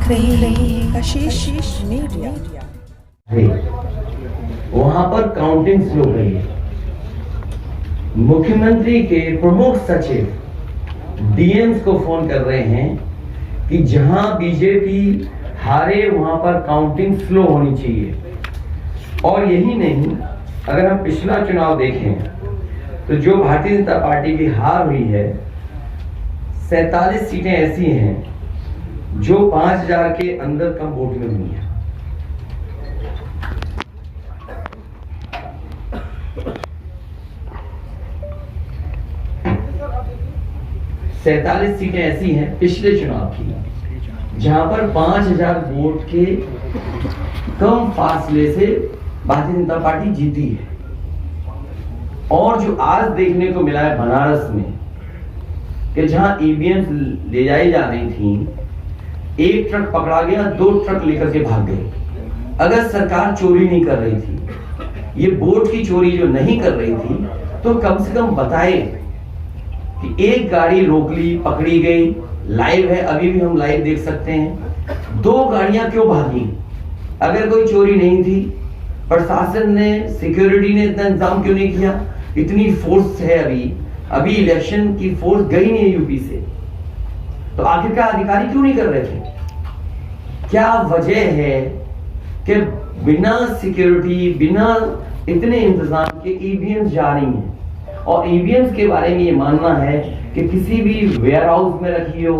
देख रहे हैं कशिश मीडिया। वहां पर काउंटिंग स्लो गई है। मुख्यमंत्री के प्रमुख सचिव डीएम्स को फोन कर रहे हैं कि जहां बीजेपी हारे वहां पर काउंटिंग स्लो होनी चाहिए। और यही नहीं, अगर हम पिछला चुनाव देखें तो जो भारतीय जनता पार्टी की हार हुई है, 47 सीटें ऐसी हैं जो 5000 के अंदर कम वोट में हुई है। सैतालीस सीटें ऐसी हैं पिछले चुनाव की जहां पर 5000 वोट के कम फासले से भारतीय जनता पार्टी जीती है। और जो आज देखने को मिला है बनारस में कि जहां ईवीएम ले जाई जा रही थी, एक ट्रक पकड़ा गया, 2 ट्रक लेकर के भाग गए। अगर सरकार चोरी नहीं कर रही थी, ये वोट की चोरी जो नहीं कर रही थी, तो कम से कम बताए कि एक गाड़ी रोक ली, पकड़ी गई, लाइव है, अभी भी हम लाइव देख सकते हैं। 2 गाड़ियां क्यों भागी? अगर कोई चोरी नहीं थी, प्रशासन ने, सिक्योरिटी ने इतना इंतजाम क्यों नहीं किया? इतनी फोर्स है, अभी इलेक्शन की फोर्स गई नहीं यूपी से, तो आखिरकार अधिकारी क्यों नहीं कर रहे थे? क्या वजह है कि बिना सिक्योरिटी, बिना इतने इंतजाम के ईवीएम जा रही हैं? और ईवीएम के बारे में ये मानना है कि किसी भी वेयर हाउस में रखी हो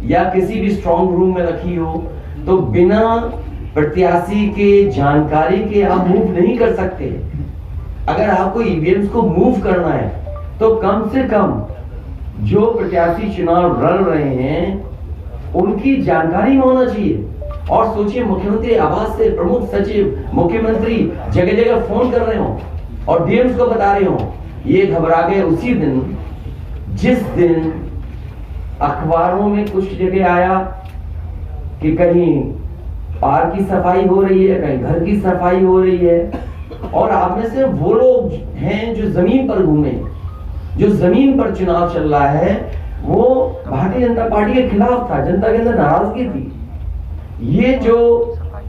या किसी भी स्ट्रॉन्ग रूम में रखी हो, तो बिना प्रत्याशी के जानकारी के आप मूव नहीं कर सकते। अगर आपको ईवीएम को मूव करना है तो कम से कम जो प्रत्याशी चुनाव लड़ रहे हैं उनकी जानकारी होना चाहिए। और सोचिए, मुख्यमंत्री आवास से प्रमुख सचिव, मुख्यमंत्री जगह जगह फोन कर रहे हो और डीएम्स को बता रहे हो। ये घबरा गए उसी दिन जिस दिन अखबारों में कुछ जगह आया कि कहीं पार्क की सफाई हो रही है, कहीं घर की सफाई हो रही है। और आप में से वो लोग हैं जो जमीन पर घूमे, जो जमीन पर चुनाव चल रहा है, वो भारतीय जनता पार्टी के खिलाफ था, जनता के अंदर नाराजगी थी। ये जो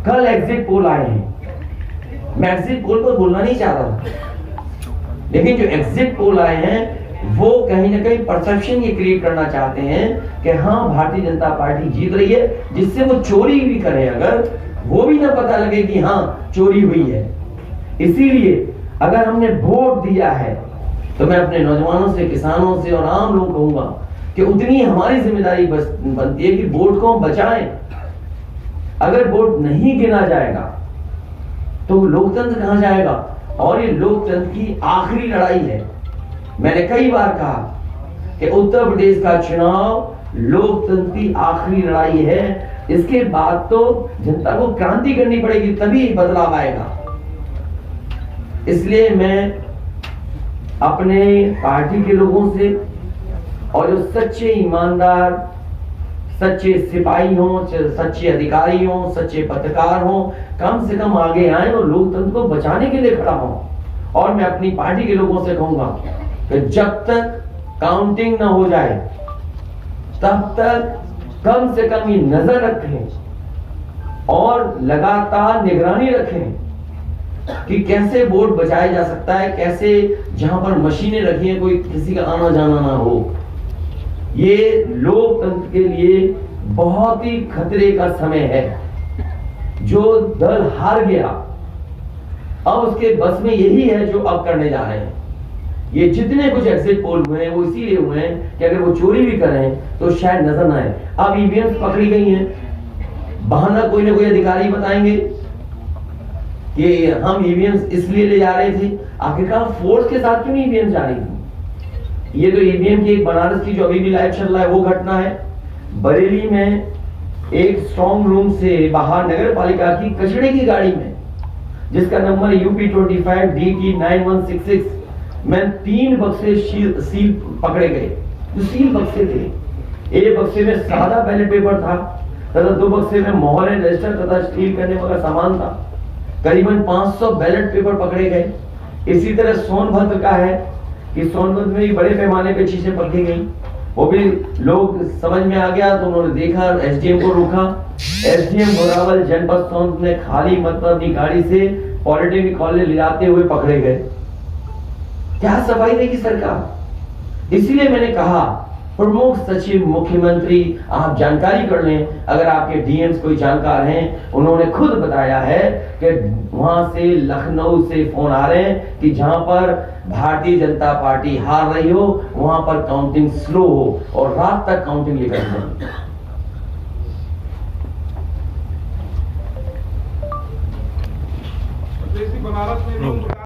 कल एग्जिट पोल आए हैं, मैं एग्जिट पोल पर बोलना नहीं चाह रहा था, लेकिन जो एग्जिट पोल आए हैं वो कहीं ना कहीं परसेप्शन ये क्रिएट करना चाहते हैं कि हाँ, भारतीय जनता पार्टी जीत रही है, जिससे वो चोरी भी करे, अगर वो भी ना पता लगे कि हाँ चोरी हुई है। इसीलिए अगर हमने वोट दिया है तो मैं अपने नौजवानों से, किसानों से और आम लोगों को कहूंगा कि उतनी हमारी जिम्मेदारी बनती है कि वोट को हम बचाएं। अगर वोट नहीं गिना जाएगा तो लोकतंत्र कहां जाएगा? और ये लोकतंत्र की आखिरी लड़ाई है। मैंने कई बार कहा कि उत्तर प्रदेश का चुनाव लोकतंत्र की आखिरी लड़ाई है। इसके बाद तो जनता को क्रांति करनी पड़ेगी, तभी बदलाव आएगा। इसलिए मैं अपने पार्टी के लोगों से और जो सच्चे ईमानदार, सच्चे सिपाही हों, सच्चे अधिकारी हों, सच्चे पत्रकार हों, कम से कम आगे आए और लोकतंत्र को बचाने के लिए खड़ा हों। और मैं अपनी पार्टी के लोगों से कहूंगा कि जब तक काउंटिंग ना हो जाए तब तक कम से कम ये नजर रखें और लगातार निगरानी रखें कि कैसे वोट बचाया जा सकता है, कैसे जहां पर मशीनें रखी हैं कोई किसी का आना जाना ना हो। ये लोकतंत्र के लिए बहुत ही खतरे का समय है। जो दल हार गया, अब उसके बस में यही है जो अब करने जा रहे हैं। ये जितने कुछ एग्जिट पोल हुए हैं वो इसीलिए हुए हैं कि अगर वो चोरी भी करें तो शायद नजर ना आए। अब ईवीएम पकड़ी गई हैं, बहाना कोई ना कोई अधिकारी बताएंगे कि हम ईवीएम इसलिए ले जा रहे थे। आखिरकार फोर्स के साथ क्यों ईवीएम जा रही थी? ये तो ईवीएम की एक बनारस की जो अभी भी लाइव चल रहा है वो घटना है। बरेली में एक स्ट्रॉन्ग रूम से बाहर नगर पालिका की कचड़े की गाड़ी में, जिसका नंबर UP 25 DT 9166 में 3 बक्से सील पकड़े गए। जो सील बक्से थे, एक बक्से में सादा बैलेट पेपर था तथा 2 बक्से में मोहर रजिस्टर तथा स्टील करने वाला सामान था। करीबन 500 बैलेट पेपर पकड़े गए। इसी तरह सोनभद्र का है कि सोनभद्र में भी बड़े पैमाने पे चीजें पकड़ी गई। वो भी लोग समझ में आ गया तो उन्होंने देखा, एसडीएम को रोका। एसडीएम घोरावल जनपद सोन ने खाली मतलब अपनी गाड़ी से पॉलिटेक्निक कॉलेज ले जाते हुए पकड़े गए। क्या सफाई देगी सरकार? इसीलिए मैंने कहा प्रमुख सचिव मुख्यमंत्री आप जानकारी कर लें, अगर आपके डीएम्स कोई जानकार हैं, उन्होंने खुद बताया है कि वहां से लखनऊ से फोन आ रहे हैं कि जहां पर भारतीय जनता पार्टी हार रही हो वहां पर काउंटिंग स्लो हो और रात तक काउंटिंग लेकर जाए।